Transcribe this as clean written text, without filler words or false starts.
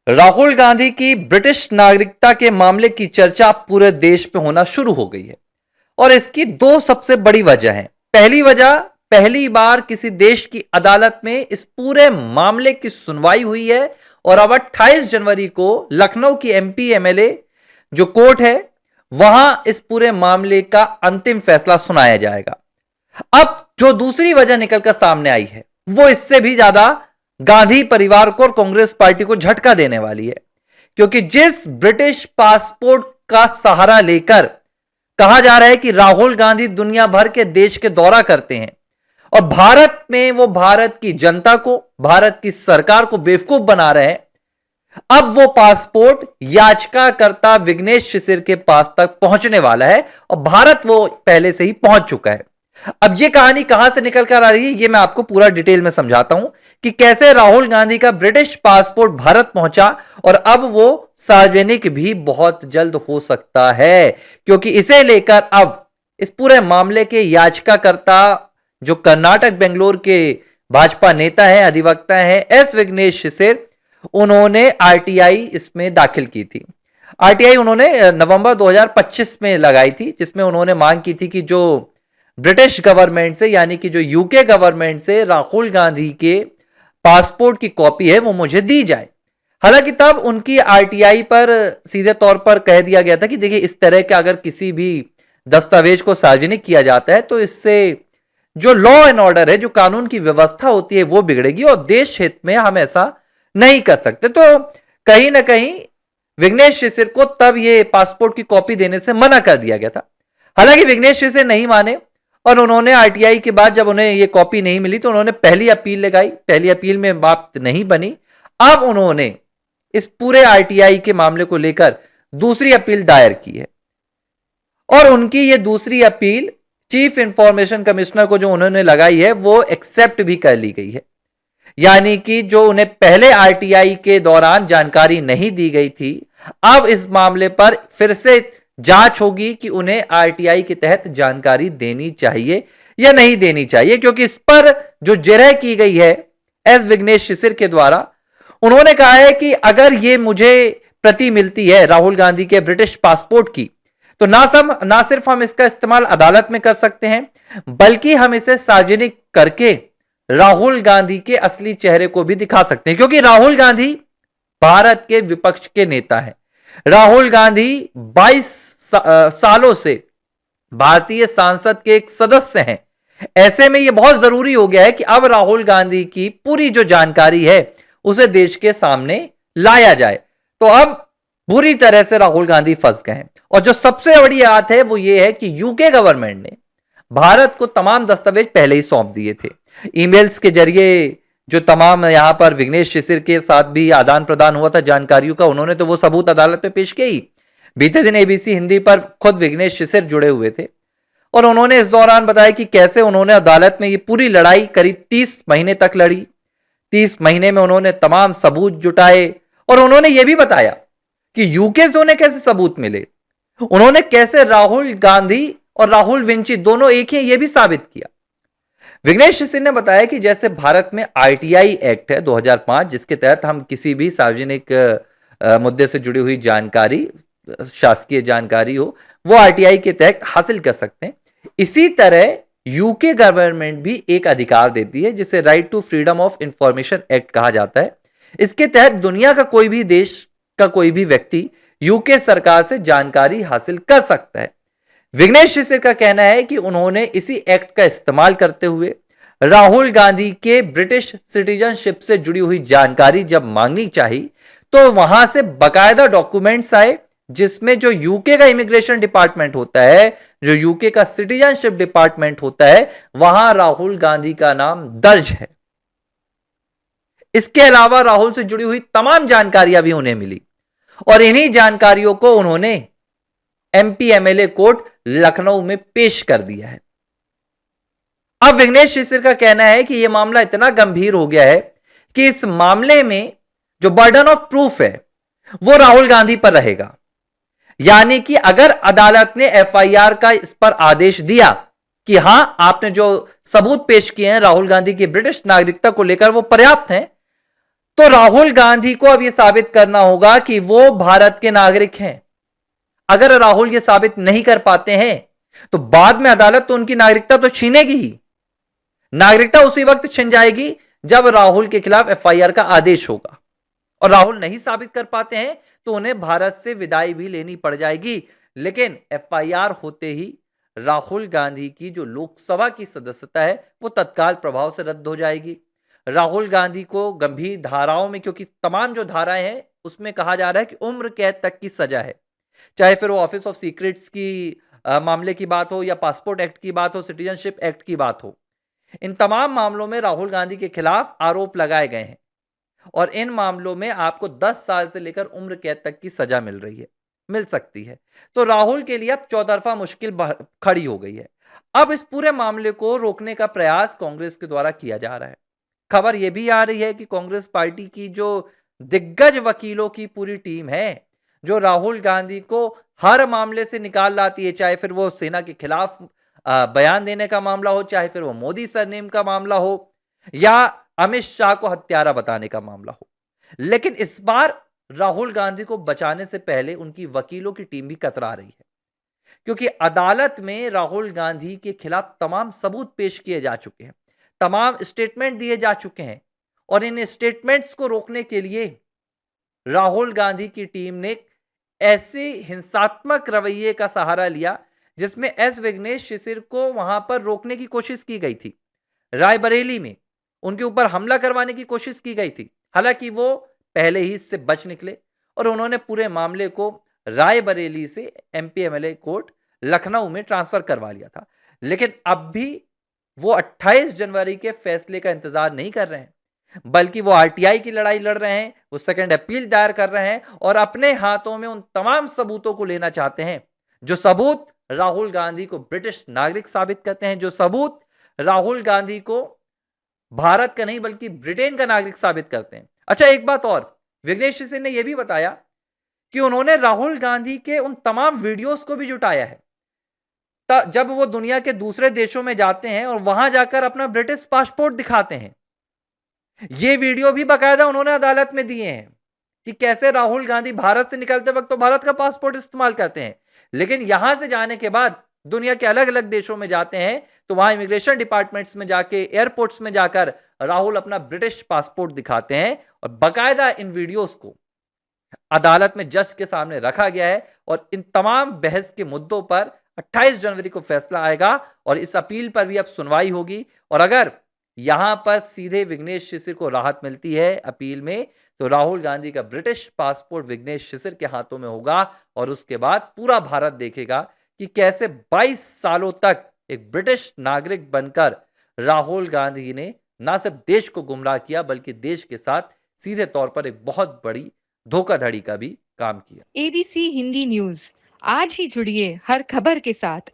राहुल गांधी की ब्रिटिश नागरिकता के मामले की चर्चा पूरे देश में होना शुरू हो गई है और इसकी दो सबसे बड़ी वजह है। पहली वजह, पहली बार किसी देश की अदालत में इस पूरे मामले की सुनवाई हुई है और अब 28 जनवरी को लखनऊ की एमपी एमएलए जो कोर्ट है वहां इस पूरे मामले का अंतिम फैसला सुनाया जाएगा। अब जो दूसरी वजह निकलकर सामने आई है वो इससे भी ज्यादा गांधी परिवार को और कांग्रेस पार्टी को झटका देने वाली है, क्योंकि जिस ब्रिटिश पासपोर्ट का सहारा लेकर कहा जा रहा है कि राहुल गांधी दुनिया भर के देश के दौरा करते हैं और भारत में वो भारत की जनता को, भारत की सरकार को बेवकूफ बना रहे हैं, अब वो पासपोर्ट याचिकाकर्ता विघ्नेश शिशिर के पास तक पहुंचने वाला है और भारत वो पहले से ही पहुंच चुका है। अब ये कहानी कहां से निकल कर आ रही है ये मैं आपको पूरा डिटेल में समझाता हूं कि कैसे राहुल गांधी का ब्रिटिश पासपोर्ट भारत पहुंचा और अब वो सार्वजनिक भी बहुत जल्द हो सकता है, क्योंकि इसे लेकर अब इस पूरे मामले के याचिकाकर्ता जो कर्नाटक बेंगलोर के भाजपा नेता है, अधिवक्ता है एस विघ्नेश शिशिर, उन्होंने आरटीआई इसमें दाखिल की थी। आरटीआई उन्होंने नवंबर 2025 में लगाई थी, जिसमें उन्होंने मांग की थी कि जो ब्रिटिश गवर्नमेंट से यानी कि जो यूके गवर्नमेंट से राहुल गांधी के पासपोर्ट की कॉपी है वो मुझे दी जाए। हालांकि तब उनकी आरटीआई पर सीधे तौर पर कह दिया गया था कि देखिए इस तरह के अगर किसी भी दस्तावेज को सार्वजनिक किया जाता है तो इससे जो लॉ एंड ऑर्डर है, जो कानून की व्यवस्था होती है वो बिगड़ेगी और देश हित में हम ऐसा नहीं कर सकते। तो कहीं ना कहीं विघ्नेश शिशिर को तब ये पासपोर्ट की कॉपी देने से मना कर दिया गया था। हालांकि विघ्नेश शिशिर नहीं माने और उन्होंने आरटीआई के बाद जब उन्हें ये कॉपी नहीं मिली तो उन्होंने पहली अपील लगाई। पहली अपील में बात नहीं बनी। अब उन्होंने इस पूरे आरटीआई के मामले को लेकर दूसरी अपील दायर की है और उनकी ये दूसरी अपील चीफ इंफॉर्मेशन कमिश्नर को जो उन्होंने लगाई है वो एक्सेप्ट भी कर ली गई है। यानी कि जो उन्हें पहले आरटीआई के दौरान जानकारी नहीं दी गई थी, अब इस मामले पर फिर से जांच होगी कि उन्हें आरटीआई के तहत जानकारी देनी चाहिए या नहीं देनी चाहिए, क्योंकि इस पर जो जिरह की गई है एस विघ्नेश शिशिर के द्वारा, उन्होंने कहा है कि अगर ये मुझे प्रति मिलती है राहुल गांधी के ब्रिटिश पासपोर्ट की तो ना सिर्फ हम इसका इस्तेमाल अदालत में कर सकते हैं बल्कि हम इसे सार्वजनिक करके राहुल गांधी के असली चेहरे को भी दिखा सकते हैं, क्योंकि राहुल गांधी भारत के विपक्ष के नेता हैं। राहुल गांधी 22 सालों से भारतीय संसद के एक सदस्य हैं। ऐसे में यह बहुत जरूरी हो गया है कि अब राहुल गांधी की पूरी जो जानकारी है उसे देश के सामने लाया जाए। तो अब बुरी तरह से राहुल गांधी फंस गए हैं और जो सबसे बड़ी बात है वो ये है कि यूके गवर्नमेंट ने भारत को तमाम दस्तावेज पहले ही सौंप दिए थे। ईमेल्स के जरिए जो तमाम यहां पर विघ्नेश शिशिर के साथ भी आदान प्रदान हुआ था जानकारियों का, उन्होंने तो वो सबूत अदालत में पेश किए ही। बीते दिन एबीसी हिंदी पर खुद विघ्नेश शिशिर जुड़े हुए थे और उन्होंने इस दौरान बताया कि कैसे उन्होंने अदालत में ये पूरी लड़ाई करीब 30 महीने तक लड़ी। 30 महीने में उन्होंने तमाम सबूत जुटाए और उन्होंने ये भी बताया कि यूके से उन्हें कैसे सबूत मिले, उन्होंने कैसे राहुल गांधी और राहुल विंची दोनों एक ही ये भी साबित किया। विघ्नेश शिशिर ने बताया कि जैसे भारत में आरटीआई एक्ट है 2005, जिसके तहत हम किसी भी सार्वजनिक मुद्दे से जुड़ी हुई जानकारी, शासकीय जानकारी हो, वो आरटीआई के तहत हासिल कर सकते हैं। इसी तरह यूके गवर्नमेंट भी एक अधिकार देती है जिसे right to freedom of information act कहा जाता है। इसके तहत दुनिया का कोई भी देश का कोई भी व्यक्ति यूके सरकार से जानकारी हासिल कर सकता है। विघ्नेश शिशिर का कहना है कि उन्होंने इसी एक्ट का इस्तेमाल करते हुए राहुल गांधी के ब्रिटिश सिटीजनशिप से जुड़ी हुई जानकारी जब मांगनी चाहिए तो वहां से बकायदा डॉक्यूमेंट्स आए जिसमें जो यूके का इमिग्रेशन डिपार्टमेंट होता है, जो यूके का सिटीजनशिप डिपार्टमेंट होता है, वहां राहुल गांधी का नाम दर्ज है। इसके अलावा राहुल से जुड़ी हुई तमाम जानकारियां भी उन्हें मिली और इन्हीं जानकारियों को उन्होंने एमपी एमएलए कोर्ट लखनऊ में पेश कर दिया है। अब विघ्नेश शिशिर का कहना है कि यह मामला इतना गंभीर हो गया है कि इस मामले में जो बर्डन ऑफ प्रूफ है वो राहुल गांधी पर रहेगा। यानी कि अगर अदालत ने एफआईआर का इस पर आदेश दिया कि हां आपने जो सबूत पेश किए हैं राहुल गांधी की ब्रिटिश नागरिकता को लेकर वो पर्याप्त हैं, तो राहुल गांधी को अब यह साबित करना होगा कि वो भारत के नागरिक हैं। अगर राहुल ये साबित नहीं कर पाते हैं तो बाद में अदालत तो उनकी नागरिकता तो छीनेगी ही। नागरिकता उसी वक्त छिन जाएगी जब राहुल के खिलाफ एफआईआर का आदेश होगा, और राहुल नहीं साबित कर पाते हैं तो उन्हें भारत से विदाई भी लेनी पड़ जाएगी। लेकिन एफआईआर होते ही राहुल गांधी की जो लोकसभा की सदस्यता है वो तत्काल प्रभाव से रद्द हो जाएगी। राहुल गांधी को गंभीर धाराओं में, क्योंकि तमाम जो धाराएं हैं उसमें कहा जा रहा है कि उम्र कैद तक की सजा है, चाहे फिर वो ऑफिस ऑफ सीक्रेट्स की मामले की बात हो या पासपोर्ट एक्ट की बात हो, सिटीजनशिप एक्ट की बात हो। इन तमाम मामलों में राहुल गांधी के खिलाफ आरोप लगाए गए हैं और इन मामलों में आपको 10 साल से लेकर उम्र कैद तक की सजा मिल सकती है। तो राहुल के लिए अब चौतरफा मुश्किल खड़ी हो गई है। अब इस पूरे मामले को रोकने का प्रयास कांग्रेस के द्वारा किया जा रहा है। खबर यह भी आ रही है कि कांग्रेस पार्टी की जो दिग्गज वकीलों की पूरी टीम है, जो राहुल गांधी को हर मामले से निकाल लाती है, चाहे फिर वो सेना के खिलाफ बयान देने का मामला हो, चाहे फिर वो मोदी सरनेम का मामला हो या अमित शाह को हत्यारा बताने का मामला हो, लेकिन इस बार राहुल गांधी को बचाने से पहले उनकी वकीलों की टीम भी कतरा रही है, क्योंकि अदालत में राहुल गांधी के खिलाफ तमाम सबूत पेश किए जा चुके हैं, तमाम स्टेटमेंट दिए जा चुके हैं, और इन स्टेटमेंट्स को रोकने के लिए राहुल गांधी की टीम ने ऐसे हिंसात्मक रवैये का सहारा लिया जिसमें एस विघ्नेश शिशिर को वहां पर रोकने की कोशिश की गई थी। रायबरेली में उनके ऊपर हमला करवाने की कोशिश की गई थी। हालांकि वो पहले ही इससे बच निकले और उन्होंने पूरे मामले को रायबरेली से एमपी एमएलए कोर्ट लखनऊ में ट्रांसफर करवा लिया था। लेकिन अब भी वो 28 जनवरी के फैसले का इंतजार नहीं कर रहे हैं, बल्कि वो आरटीआई की लड़ाई लड़ रहे हैं, वो सेकंड अपील दायर कर रहे हैं और अपने हाथों में उन तमाम सबूतों को लेना चाहते हैं जो सबूत राहुल गांधी को ब्रिटिश नागरिक साबित करते हैं, जो सबूत राहुल गांधी को भारत का नहीं बल्कि ब्रिटेन का नागरिक साबित करते हैं। अच्छा, एक बात और, विघ्नेश सिंह ने यह भी बताया कि उन्होंने राहुल गांधी के उन तमाम वीडियोस को भी जुटाया है जब वो दुनिया के दूसरे देशों में जाते हैं और वहां जाकर अपना ब्रिटिश पासपोर्ट दिखाते हैं। ये वीडियो भी बाकायदा उन्होंने अदालत में दिए हैं कि कैसे राहुल गांधी भारत से निकलते वक्त तो भारत का पासपोर्ट इस्तेमाल करते हैं, लेकिन यहां से जाने के बाद दुनिया के अलग अलग देशों में जाते हैं तो वहां इमिग्रेशन डिपार्टमेंट्स में जाके, एयरपोर्ट्स में जाकर राहुल अपना ब्रिटिश पासपोर्ट दिखाते हैं और बाकायदा इन वीडियोस को अदालत में जज के सामने रखा गया है। और इन तमाम बहस के मुद्दों पर 28 जनवरी को फैसला आएगा और इस अपील पर भी अब सुनवाई होगी। और अगर यहां पर सीधे विघ्नेश शिशिर को राहत मिलती है अपील में, तो राहुल गांधी का ब्रिटिश पासपोर्ट विघ्नेश शिशिर के हाथों में होगा और उसके बाद पूरा भारत देखेगा कि कैसे 22 सालों तक एक ब्रिटिश नागरिक बनकर राहुल गांधी ने न सिर्फ देश को गुमराह किया बल्कि देश के साथ सीधे तौर पर एक बहुत बड़ी धोखाधड़ी का भी काम किया। एबीसी हिंदी न्यूज, आज ही जुड़िए हर खबर के साथ